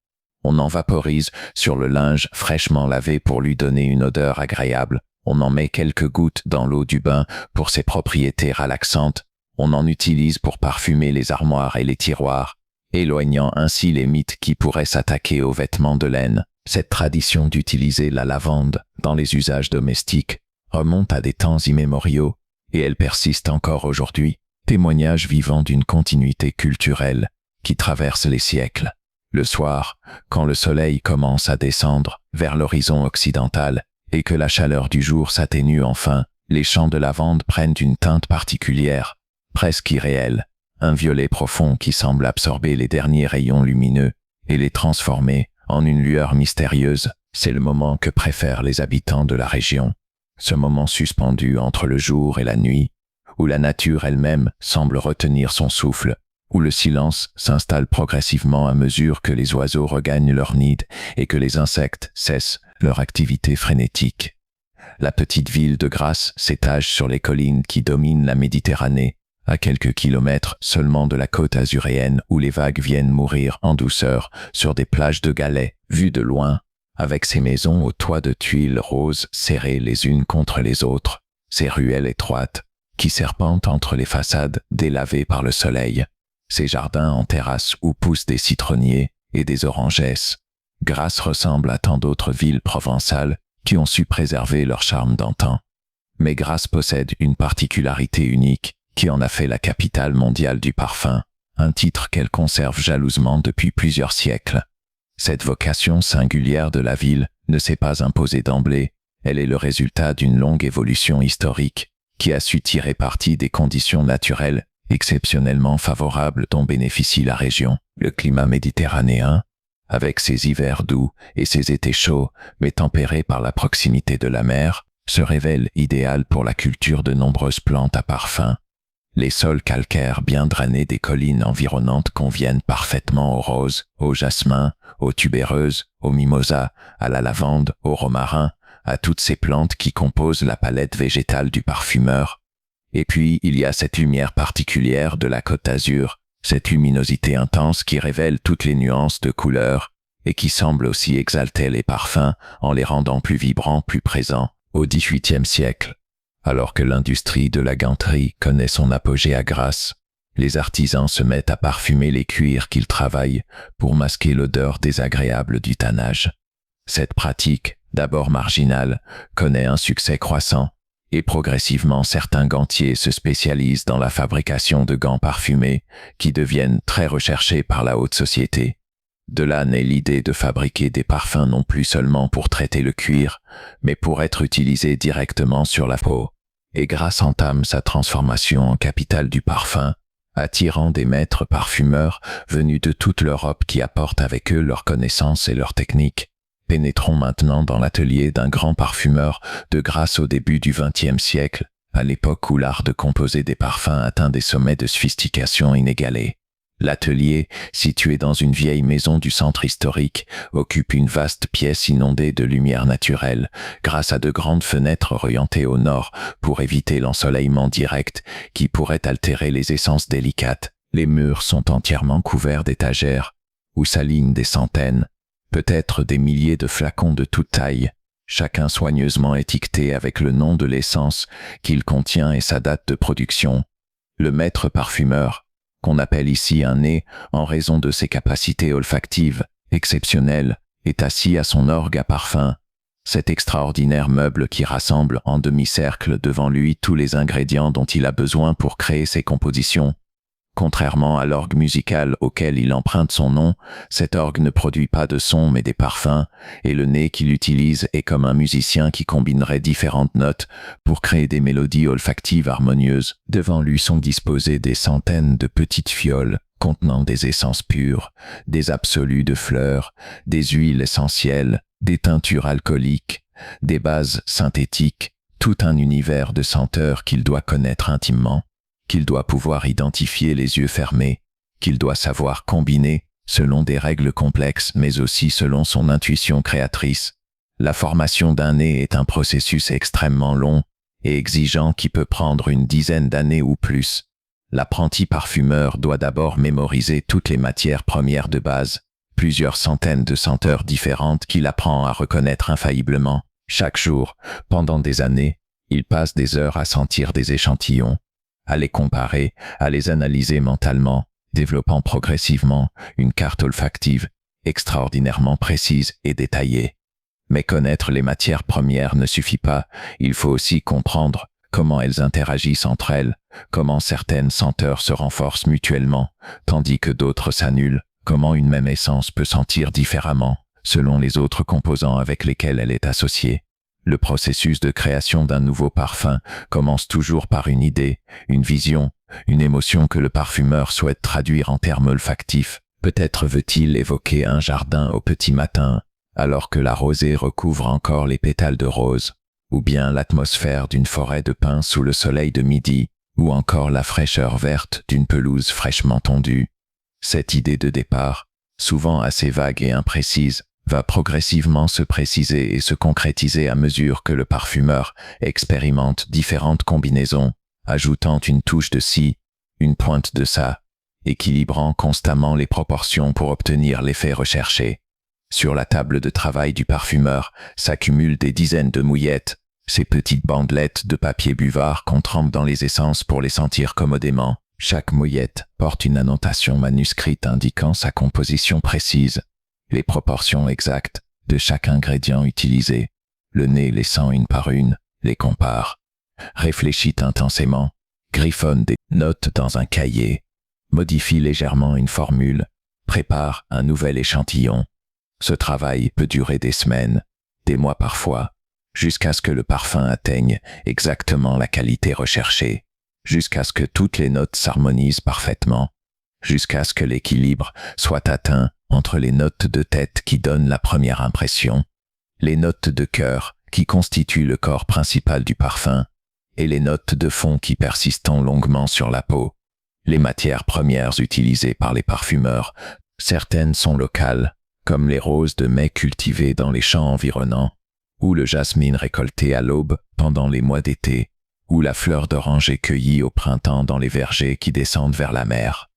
On en vaporise sur le linge fraîchement lavé pour lui donner une odeur agréable. On en met quelques gouttes dans l'eau du bain pour ses propriétés relaxantes. On en utilise pour parfumer les armoires et les tiroirs, éloignant ainsi les mites qui pourraient s'attaquer aux vêtements de laine. Cette tradition d'utiliser la lavande dans les usages domestiques remonte à des temps immémoriaux et elle persiste encore aujourd'hui, témoignage vivant d'une continuité culturelle qui traverse les siècles. Le soir, quand le soleil commence à descendre vers l'horizon occidental et que la chaleur du jour s'atténue enfin, les champs de lavande prennent une teinte particulière, presque irréelle, un violet profond qui semble absorber les derniers rayons lumineux et les transformer en une lueur mystérieuse. C'est le moment que préfèrent les habitants de la région, ce moment suspendu entre le jour et la nuit, où la nature elle-même semble retenir son souffle, où le silence s'installe progressivement à mesure que les oiseaux regagnent leur nid et que les insectes cessent leur activité frénétique. La petite ville de Grasse s'étage sur les collines qui dominent la Méditerranée, à quelques kilomètres seulement de la côte azuréenne où les vagues viennent mourir en douceur sur des plages de galets vues de loin, avec ses maisons aux toits de tuiles roses serrées les unes contre les autres, ses ruelles étroites, qui serpentent entre les façades délavées par le soleil. Ces jardins en terrasse où poussent des citronniers et des orangesses. Grasse ressemble à tant d'autres villes provençales qui ont su préserver leur charme d'antan. Mais Grasse possède une particularité unique qui en a fait la capitale mondiale du parfum, un titre qu'elle conserve jalousement depuis plusieurs siècles. Cette vocation singulière de la ville ne s'est pas imposée d'emblée, elle est le résultat d'une longue évolution historique qui a su tirer parti des conditions naturelles exceptionnellement favorables dont bénéficie la région. Le climat méditerranéen, avec ses hivers doux et ses étés chauds, mais tempérés par la proximité de la mer, se révèle idéal pour la culture de nombreuses plantes à parfum. Les sols calcaires bien drainés des collines environnantes conviennent parfaitement aux roses, aux jasmins, aux tubéreuses, aux mimosas, à la lavande, au romarin, à toutes ces plantes qui composent la palette végétale du parfumeur. Et puis, il y a cette lumière particulière de la Côte d'Azur, cette luminosité intense qui révèle toutes les nuances de couleurs et qui semble aussi exalter les parfums en les rendant plus vibrants, plus présents. Au XVIIIe siècle, alors que l'industrie de la ganterie connaît son apogée à Grasse, les artisans se mettent à parfumer les cuirs qu'ils travaillent pour masquer l'odeur désagréable du tannage. Cette pratique, d'abord marginale, connaît un succès croissant, et progressivement certains gantiers se spécialisent dans la fabrication de gants parfumés qui deviennent très recherchés par la haute société. De là naît l'idée de fabriquer des parfums non plus seulement pour traiter le cuir, mais pour être utilisés directement sur la peau. Et Grasse entame sa transformation en capitale du parfum, attirant des maîtres parfumeurs venus de toute l'Europe qui apportent avec eux leurs connaissances et leurs techniques. Pénétrons maintenant dans l'atelier d'un grand parfumeur de Grasse au début du XXe siècle, à l'époque où l'art de composer des parfums atteint des sommets de sophistication inégalés. L'atelier, situé dans une vieille maison du centre historique, occupe une vaste pièce inondée de lumière naturelle, grâce à de grandes fenêtres orientées au nord pour éviter l'ensoleillement direct qui pourrait altérer les essences délicates. Les murs sont entièrement couverts d'étagères, où s'alignent des centaines, peut-être des milliers de flacons de toute taille, chacun soigneusement étiqueté avec le nom de l'essence qu'il contient et sa date de production. Le maître parfumeur, qu'on appelle ici un nez en raison de ses capacités olfactives exceptionnelles, est assis à son orgue à parfum, cet extraordinaire meuble qui rassemble en demi-cercle devant lui tous les ingrédients dont il a besoin pour créer ses compositions. Contrairement à l'orgue musical auquel il emprunte son nom, cet orgue ne produit pas de son mais des parfums, et le nez qu'il utilise est comme un musicien qui combinerait différentes notes pour créer des mélodies olfactives harmonieuses. Devant lui sont disposées des centaines de petites fioles contenant des essences pures, des absolus de fleurs, des huiles essentielles, des teintures alcooliques, des bases synthétiques, tout un univers de senteurs qu'il doit connaître intimement, qu'il doit pouvoir identifier les yeux fermés, qu'il doit savoir combiner selon des règles complexes mais aussi selon son intuition créatrice. La formation d'un nez est un processus extrêmement long et exigeant qui peut prendre une dizaine d'années ou plus. L'apprenti parfumeur doit d'abord mémoriser toutes les matières premières de base, plusieurs centaines de senteurs différentes qu'il apprend à reconnaître infailliblement. Chaque jour, pendant des années, il passe des heures à sentir des échantillons, à les comparer, à les analyser mentalement, développant progressivement une carte olfactive extraordinairement précise et détaillée. Mais connaître les matières premières ne suffit pas, il faut aussi comprendre comment elles interagissent entre elles, comment certaines senteurs se renforcent mutuellement, tandis que d'autres s'annulent, comment une même essence peut sentir différemment, selon les autres composants avec lesquels elle est associée. Le processus de création d'un nouveau parfum commence toujours par une idée, une vision, une émotion que le parfumeur souhaite traduire en termes olfactifs. Peut-être veut-il évoquer un jardin au petit matin, alors que la rosée recouvre encore les pétales de rose, ou bien l'atmosphère d'une forêt de pins sous le soleil de midi, ou encore la fraîcheur verte d'une pelouse fraîchement tondue. Cette idée de départ, souvent assez vague et imprécise, va progressivement se préciser et se concrétiser à mesure que le parfumeur expérimente différentes combinaisons, ajoutant une touche de ci, une pointe de ça, équilibrant constamment les proportions pour obtenir l'effet recherché. Sur la table de travail du parfumeur s'accumulent des dizaines de mouillettes, Ces petites bandelettes de papier buvard qu'on trempe dans les essences pour les sentir commodément. Chaque mouillette porte une annotation manuscrite indiquant sa composition précise, les proportions exactes de chaque ingrédient utilisé. Le nez les sent une par une, les compare, réfléchit intensément, griffonne des notes dans un cahier, modifie légèrement une formule, prépare un nouvel échantillon. Ce travail peut durer des semaines, des mois parfois, jusqu'à ce que le parfum atteigne exactement la qualité recherchée, jusqu'à ce que toutes les notes s'harmonisent parfaitement, jusqu'à ce que l'équilibre soit atteint entre les notes de tête qui donnent la première impression, les notes de cœur qui constituent le corps principal du parfum, et les notes de fond qui persistent longuement sur la peau. Les matières premières utilisées par les parfumeurs, certaines sont locales, comme les roses de mai cultivées dans les champs environnants, ou le jasmine récolté à l'aube pendant les mois d'été, ou la fleur d'oranger cueillie au printemps dans les vergers qui descendent vers la mer.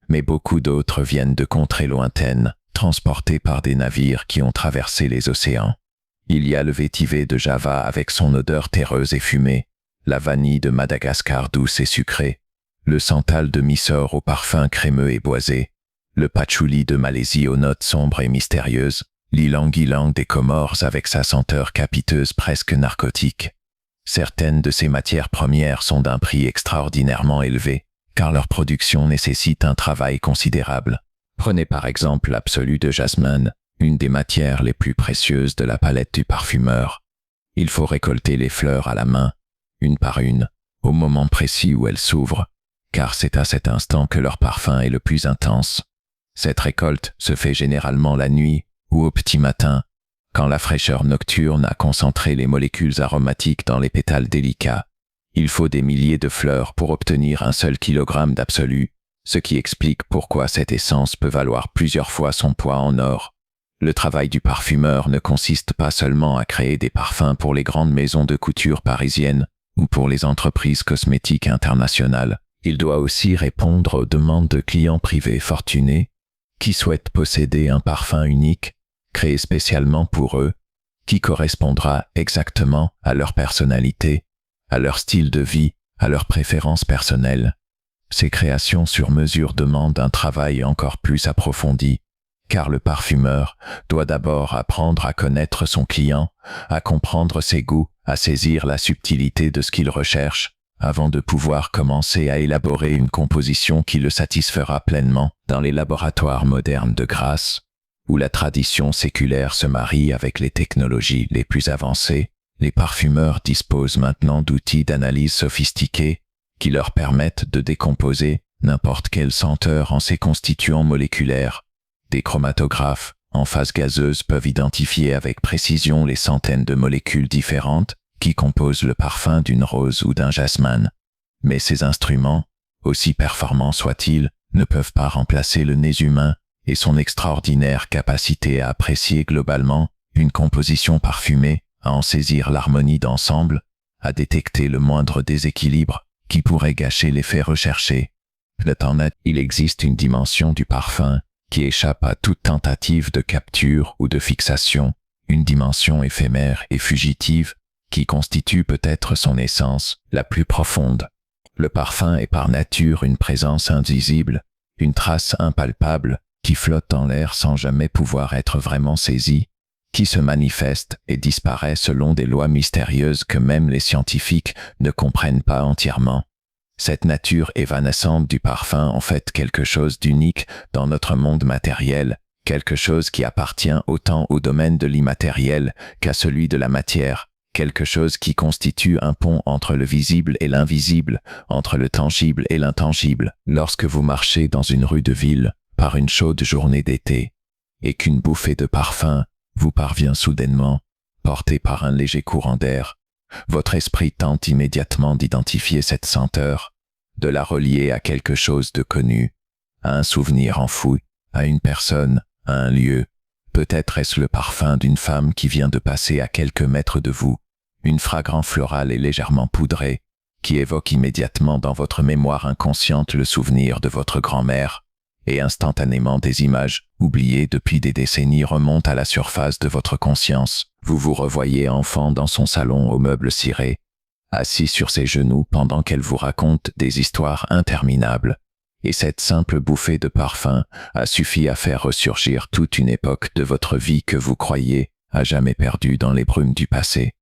Mais beaucoup d'autres viennent de contrées lointaines, transportées par des navires qui ont traversé les océans. Il y a le vétiver de Java avec son odeur terreuse et fumée, la vanille de Madagascar douce et sucrée, le santal de Mysore au parfum crémeux et boisé, le patchouli de Malaisie aux notes sombres et mystérieuses, l'ilang-ilang des Comores avec sa senteur capiteuse presque narcotique. Certaines de ces matières premières sont d'un prix extraordinairement élevé, car leur production nécessite un travail considérable. Prenez par exemple l'absolu de jasmin, une des matières les plus précieuses de la palette du parfumeur. Il faut récolter les fleurs à la main, une par une, au moment précis où elles s'ouvrent, car c'est à cet instant que leur parfum est le plus intense. Cette récolte se fait généralement la nuit ou au petit matin, quand la fraîcheur nocturne a concentré les molécules aromatiques dans les pétales délicats. Il faut des milliers de fleurs pour obtenir un seul kilogramme d'absolu, ce qui explique pourquoi cette essence peut valoir plusieurs fois son poids en or. Le travail du parfumeur ne consiste pas seulement à créer des parfums pour les grandes maisons de couture parisiennes ou pour les entreprises cosmétiques internationales. Il doit aussi répondre aux demandes de clients privés fortunés qui souhaitent posséder un parfum unique, créé spécialement pour eux, qui correspondra exactement à leur personnalité, à leur style de vie, à leurs préférences personnelles. Ces créations sur mesure demandent un travail encore plus approfondi, car le parfumeur doit d'abord apprendre à connaître son client, à comprendre ses goûts, à saisir la subtilité de ce qu'il recherche, avant de pouvoir commencer à élaborer une composition qui le satisfera pleinement. Dans les laboratoires modernes de Grasse, où la tradition séculaire se marie avec les technologies les plus avancées, les parfumeurs disposent maintenant d'outils d'analyse sophistiqués qui leur permettent de décomposer n'importe quelle senteur en ses constituants moléculaires. Des chromatographes en phase gazeuse peuvent identifier avec précision les centaines de molécules différentes qui composent le parfum d'une rose ou d'un jasmin. Mais ces instruments, aussi performants soient-ils, ne peuvent pas remplacer le nez humain et son extraordinaire capacité à apprécier globalement une composition parfumée, à en saisir l'harmonie d'ensemble, à détecter le moindre déséquilibre qui pourrait gâcher l'effet recherché. Il existe une dimension du parfum qui échappe à toute tentative de capture ou de fixation, une dimension éphémère et fugitive qui constitue peut-être son essence la plus profonde. Le parfum est par nature une présence invisible, une trace impalpable qui flotte en l'air sans jamais pouvoir être vraiment saisie, qui se manifeste et disparaît selon des lois mystérieuses que même les scientifiques ne comprennent pas entièrement. Cette nature évanescente du parfum en fait quelque chose d'unique dans notre monde matériel, quelque chose qui appartient autant au domaine de l'immatériel qu'à celui de la matière, quelque chose qui constitue un pont entre le visible et l'invisible, entre le tangible et l'intangible. Lorsque vous marchez dans une rue de ville, par une chaude journée d'été, et qu'une bouffée de parfum vous parvient soudainement, portée par un léger courant d'air, votre esprit tente immédiatement d'identifier cette senteur, de la relier à quelque chose de connu, à un souvenir enfoui, à une personne, à un lieu. Peut-être est-ce le parfum d'une femme qui vient de passer à quelques mètres de vous, une fragrance florale et légèrement poudrée, qui évoque immédiatement dans votre mémoire inconsciente le souvenir de votre grand-mère, et instantanément des images, oubliées depuis des décennies, remontent à la surface de votre conscience. Vous vous revoyez enfant dans son salon aux meubles cirés, assis sur ses genoux pendant qu'elle vous raconte des histoires interminables. Et cette simple bouffée de parfum a suffi à faire ressurgir toute une époque de votre vie que vous croyiez à jamais perdue dans les brumes du passé.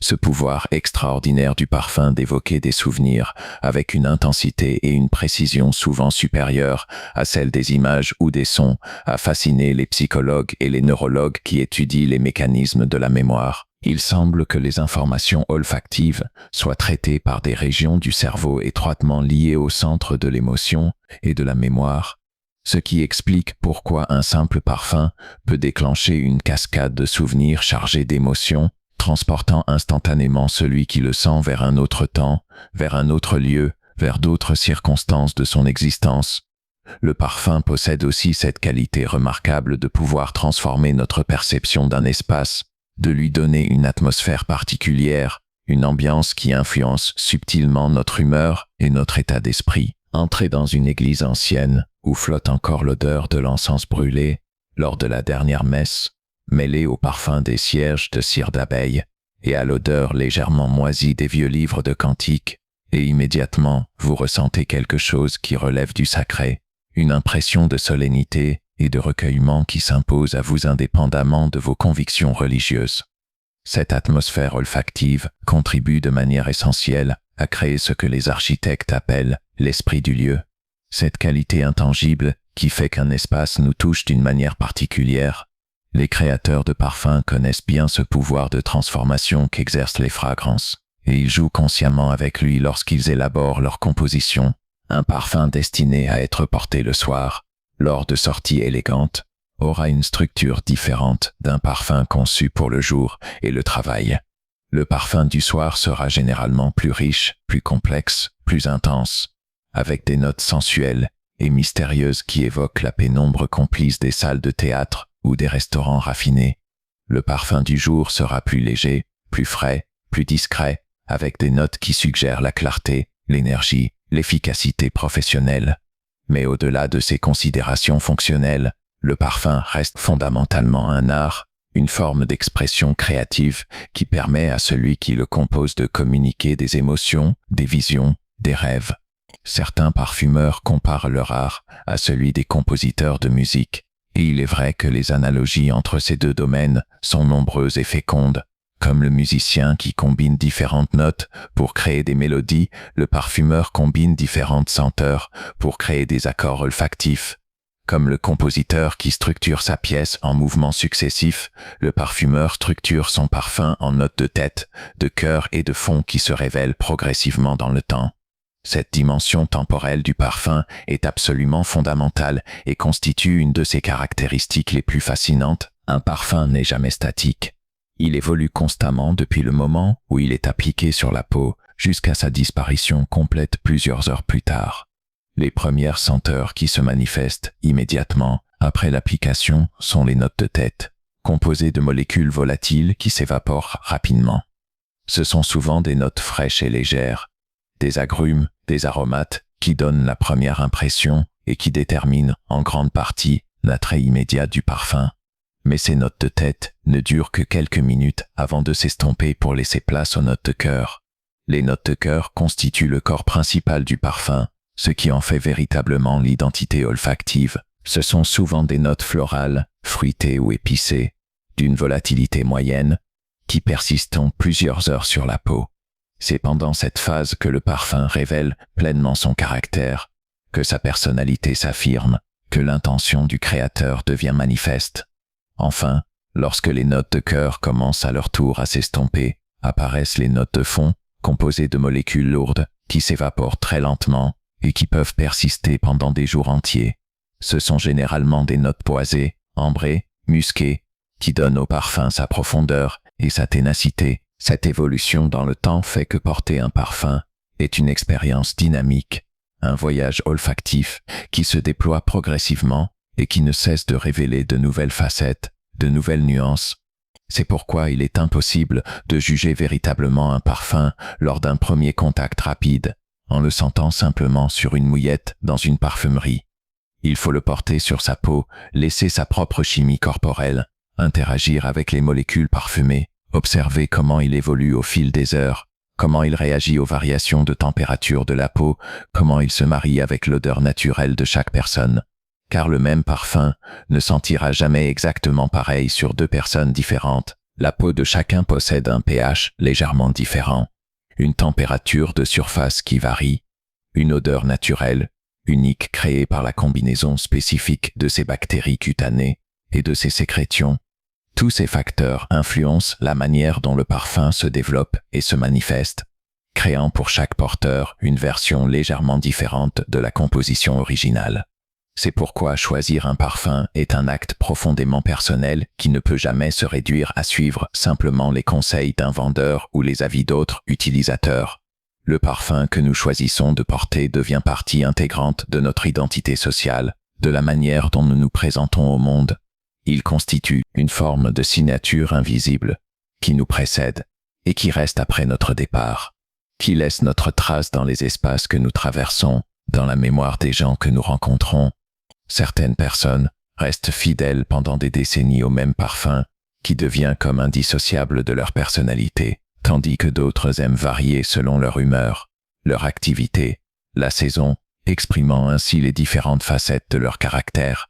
Ce pouvoir extraordinaire du parfum d'évoquer des souvenirs avec une intensité et une précision souvent supérieures à celle des images ou des sons a fasciné les psychologues et les neurologues qui étudient les mécanismes de la mémoire. Il semble que les informations olfactives soient traitées par des régions du cerveau étroitement liées au centre de l'émotion et de la mémoire, ce qui explique pourquoi un simple parfum peut déclencher une cascade de souvenirs chargés d'émotions, transportant instantanément celui qui le sent vers un autre temps, vers un autre lieu, vers d'autres circonstances de son existence. Le parfum possède aussi cette qualité remarquable de pouvoir transformer notre perception d'un espace, de lui donner une atmosphère particulière, une ambiance qui influence subtilement notre humeur et notre état d'esprit. Entrez dans une église ancienne où flotte encore l'odeur de l'encens brûlé lors de la dernière messe, mêlée au parfum des cierges de cire d'abeille et à l'odeur légèrement moisie des vieux livres de cantiques, et immédiatement vous ressentez quelque chose qui relève du sacré, une impression de solennité et de recueillement qui s'impose à vous indépendamment de vos convictions religieuses. Cette atmosphère olfactive contribue de manière essentielle à créer ce que les architectes appellent l'esprit du lieu, cette qualité intangible qui fait qu'un espace nous touche d'une manière particulière. Les créateurs de parfums connaissent bien ce pouvoir de transformation qu'exercent les fragrances, et ils jouent consciemment avec lui lorsqu'ils élaborent leur composition. Un parfum destiné à être porté le soir, lors de sorties élégantes, aura une structure différente d'un parfum conçu pour le jour et le travail. Le parfum du soir sera généralement plus riche, plus complexe, plus intense, avec des notes sensuelles et mystérieuses qui évoquent la pénombre complice des salles de théâtre ou des restaurants raffinés. Le parfum du jour sera plus léger, plus frais, plus discret, avec des notes qui suggèrent la clarté, l'énergie, l'efficacité professionnelle. Mais au-delà de ces considérations fonctionnelles, le parfum reste fondamentalement un art, une forme d'expression créative qui permet à celui qui le compose de communiquer des émotions, des visions, des rêves. Certains parfumeurs comparent leur art à celui des compositeurs de musique, et il est vrai que les analogies entre ces deux domaines sont nombreuses et fécondes. Comme le musicien qui combine différentes notes pour créer des mélodies, le parfumeur combine différentes senteurs pour créer des accords olfactifs. Comme le compositeur qui structure sa pièce en mouvements successifs, le parfumeur structure son parfum en notes de tête, de cœur et de fond qui se révèlent progressivement dans le temps. Cette dimension temporelle du parfum est absolument fondamentale et constitue une de ses caractéristiques les plus fascinantes. Un parfum n'est jamais statique. Il évolue constamment depuis le moment où il est appliqué sur la peau jusqu'à sa disparition complète plusieurs heures plus tard. Les premières senteurs qui se manifestent immédiatement après l'application sont les notes de tête, composées de molécules volatiles qui s'évaporent rapidement. Ce sont souvent des notes fraîches et légères, des agrumes, des aromates qui donnent la première impression et qui déterminent en grande partie l'attrait immédiat du parfum. Mais ces notes de tête ne durent que quelques minutes avant de s'estomper pour laisser place aux notes de cœur. Les notes de cœur constituent le corps principal du parfum, ce qui en fait véritablement l'identité olfactive. Ce sont souvent des notes florales, fruitées ou épicées, d'une volatilité moyenne, qui persistent plusieurs heures sur la peau. C'est pendant cette phase que le parfum révèle pleinement son caractère, que sa personnalité s'affirme, que l'intention du créateur devient manifeste. Enfin, lorsque les notes de cœur commencent à leur tour à s'estomper, apparaissent les notes de fond, composées de molécules lourdes, qui s'évaporent très lentement et qui peuvent persister pendant des jours entiers. Ce sont généralement des notes poisées, ambrées, musquées, qui donnent au parfum sa profondeur et sa ténacité. Cette évolution dans le temps fait que porter un parfum est une expérience dynamique, un voyage olfactif qui se déploie progressivement et qui ne cesse de révéler de nouvelles facettes, de nouvelles nuances. C'est pourquoi il est impossible de juger véritablement un parfum lors d'un premier contact rapide, en le sentant simplement sur une mouillette dans une parfumerie. Il faut le porter sur sa peau, laisser sa propre chimie corporelle, interagir avec les molécules parfumées, observer comment il évolue au fil des heures, comment il réagit aux variations de température de la peau, comment il se marie avec l'odeur naturelle de chaque personne. Car le même parfum ne sentira jamais exactement pareil sur deux personnes différentes. La peau de chacun possède un pH légèrement différent, une température de surface qui varie, une odeur naturelle, unique créée par la combinaison spécifique de ces bactéries cutanées et de ces sécrétions. Tous ces facteurs influencent la manière dont le parfum se développe et se manifeste, créant pour chaque porteur une version légèrement différente de la composition originale. C'est pourquoi choisir un parfum est un acte profondément personnel qui ne peut jamais se réduire à suivre simplement les conseils d'un vendeur ou les avis d'autres utilisateurs. Le parfum que nous choisissons de porter devient partie intégrante de notre identité sociale, de la manière dont nous nous présentons au monde. Il constitue une forme de signature invisible qui nous précède et qui reste après notre départ, qui laisse notre trace dans les espaces que nous traversons, dans la mémoire des gens que nous rencontrons. Certaines personnes restent fidèles pendant des décennies au même parfum, qui devient comme indissociable de leur personnalité, tandis que d'autres aiment varier selon leur humeur, leur activité, la saison, exprimant ainsi les différentes facettes de leur caractère.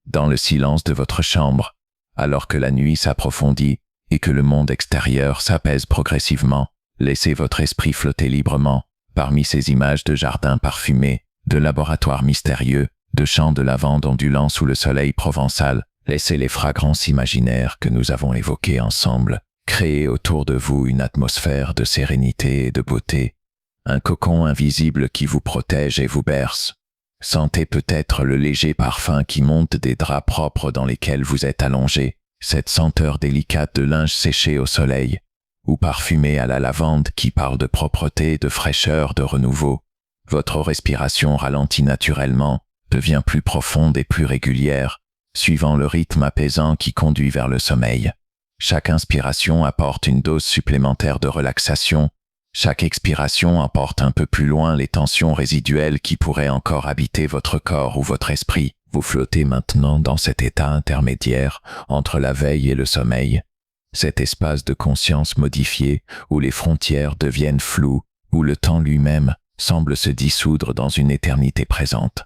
Dans le silence de votre chambre, alors que la nuit s'approfondit et que le monde extérieur s'apaise progressivement, laissez votre esprit flotter librement parmi ces images de jardins parfumés, de laboratoires mystérieux, de champs de lavande ondulant sous le soleil provençal. Laissez les fragrances imaginaires que nous avons évoquées ensemble créer autour de vous une atmosphère de sérénité et de beauté, un cocon invisible qui vous protège et vous berce. Sentez peut-être le léger parfum qui monte des draps propres dans lesquels vous êtes allongé, cette senteur délicate de linge séché au soleil, ou parfumé à la lavande qui parle de propreté, de fraîcheur, de renouveau. Votre respiration ralentit naturellement, devient plus profonde et plus régulière, suivant le rythme apaisant qui conduit vers le sommeil. Chaque inspiration apporte une dose supplémentaire de relaxation. Chaque expiration emporte un peu plus loin les tensions résiduelles qui pourraient encore habiter votre corps ou votre esprit. Vous flottez maintenant dans cet état intermédiaire entre la veille et le sommeil, cet espace de conscience modifié où les frontières deviennent floues, où le temps lui-même semble se dissoudre dans une éternité présente.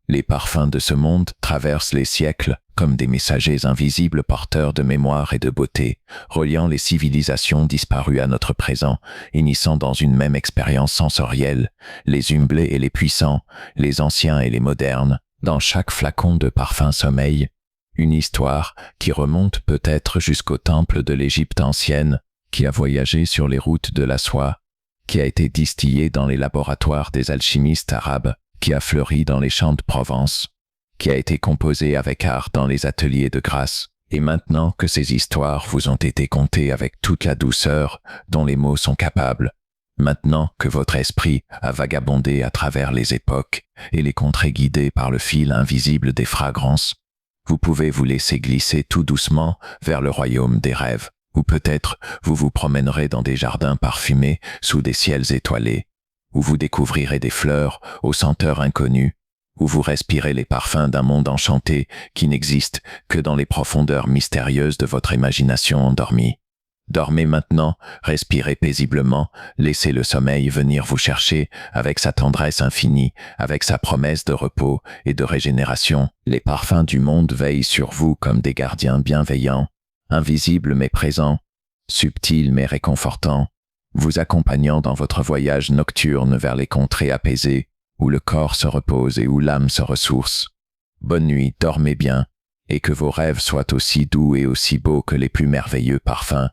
Les parfums de ce monde traversent les siècles comme des messagers invisibles porteurs de mémoire et de beauté, reliant les civilisations disparues à notre présent, unissant dans une même expérience sensorielle, les humblés et les puissants, les anciens et les modernes, dans chaque flacon de parfum sommeil, une histoire qui remonte peut-être jusqu'au temple de l'Égypte ancienne, qui a voyagé sur les routes de la soie, qui a été distillée dans les laboratoires des alchimistes arabes, qui a fleuri dans les champs de Provence, qui a été composé avec art dans les ateliers de Grasse, et maintenant que ces histoires vous ont été contées avec toute la douceur dont les mots sont capables, maintenant que votre esprit a vagabondé à travers les époques et les contrées guidées par le fil invisible des fragrances, vous pouvez vous laisser glisser tout doucement vers le royaume des rêves, ou peut-être vous vous promènerez dans des jardins parfumés sous des ciels étoilés, où vous découvrirez des fleurs aux senteurs inconnues, où vous respirez les parfums d'un monde enchanté qui n'existe que dans les profondeurs mystérieuses de votre imagination endormie. Dormez maintenant, respirez paisiblement, laissez le sommeil venir vous chercher avec sa tendresse infinie, avec sa promesse de repos et de régénération. Les parfums du monde veillent sur vous comme des gardiens bienveillants, invisibles mais présents, subtils mais réconfortants, vous accompagnant dans votre voyage nocturne vers les contrées apaisées, où le corps se repose et où l'âme se ressource. Bonne nuit, dormez bien, et que vos rêves soient aussi doux et aussi beaux que les plus merveilleux parfums.